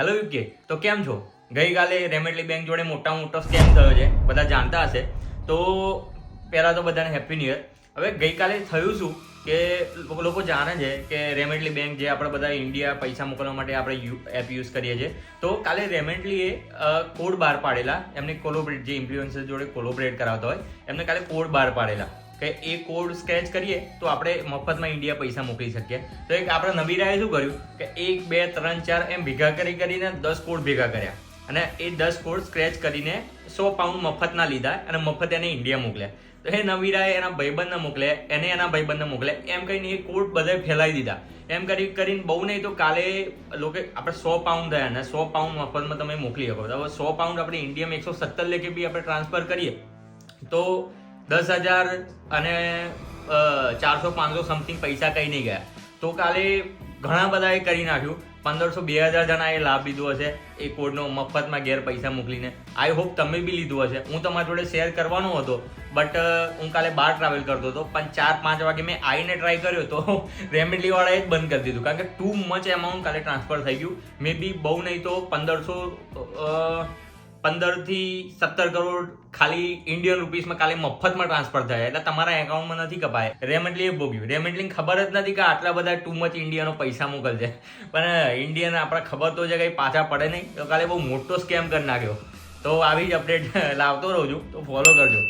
Hello UK, તો કેમ છો? ગઈકાલે રેમેટલી બેંક જોડે મોટો સ્કેમ થયો છે, બધા જાણતા હશે. તો પહેલાં તો બધાને હેપી ન્યૂ યર. હવે ગઈકાલે થયું શું કે લોકો જાણે છે કે રેમેટલી બેંક જે આપણે બધા ઇન્ડિયા પૈસા મોકલવા માટે આપણે એપ યુઝ કરીએ છીએ, તો કાલે રેમેટલીએ કોડ બહાર પાડેલા. એમને કોલોબરેટ, જે ઇન્ફ્લુએન્સર જોડે કોલોબરેટ કરાવતા હોય એમને કાલે કોડ બહાર પાડેલા કે એ કોડ સ્કેચ કરીએ તો આપણે મફતમાં ઇન્ડિયા પૈસા મોકલી શકીએ. તો એક આપણે નવીરાએ શું કર્યું કે 1, 2, 3, 4 એમ ભેગા કરીને 10 કોડ ભેગા કર્યા અને એ 10 કોડ સ્ક્રેચ કરીને 100 પાઉન્ડ મફતના લીધા અને મફત એને ઇન્ડિયા મોકલ્યા. તો એ નવીરાએ એના ભાઈબંધને મોકલે, એને એના ભાઈબંધને મોકલે, એમ કહીને એ કોડ બધે ફેલાવી દીધા. એમ કરીને બહુ નહીં તો કાલે લોકો આપણે 100 પાઉન્ડ થયા અને 100 પાઉન્ડ મફતમાં તમે મોકલી શકો. તો હવે 100 પાઉન્ડ આપણે ઇન્ડિયામાં 170 લેખે બી આપણે ટ્રાન્સફર કરીએ તો 10,000 અને 400-500 સમથિંગ પૈસા કઈ નહીં ગયા. તો કાલે ઘણા બધાએ કરી નાખ્યું. 1,500-2,000 જણાએ લાભ લીધો હશે એ કોડનો, મફતમાં ઘેર પૈસા મોકલીને. આઈ હોપ તમે બી લીધું હશે. હું તમારા જોડે શેર કરવાનો હતો, બટ હું કાલે બહાર ટ્રાવેલ કરતો હતો, પણ 4-5 વાગે મેં આવીને ટ્રાય કર્યો તો રેમેટલી વાળાએ જ બંધ કરી દીધું, કારણ કે ટુ મચ એમાઉન્ટ કાલે ટ્રાન્સફર થઈ ગયું. મે બી બહુ નહીં તો 15 થી 17 કરોડ ખાલી ઇન્ડિયન રૂપીસમાં કાલે મફતમાં ટ્રાન્સફર થયા, એટલે તમારા એકાઉન્ટમાં નથી કપાય. રેમેટલીએ ભોગ્યું. રેમેટલીને ખબર જ નથી કે આટલા બધા ટુ મચ ઇન્ડિયાનો પૈસા મોકલશે, પણ ઇન્ડિયન આપણે ખબર તો છે કંઈ પાછા પડે નહીં. તો કાલે બહુ મોટો સ્કેમ કરી નાખ્યો. તો આવી જ અપડેટ લાવતો રહું છું, તો ફોલો કરજો.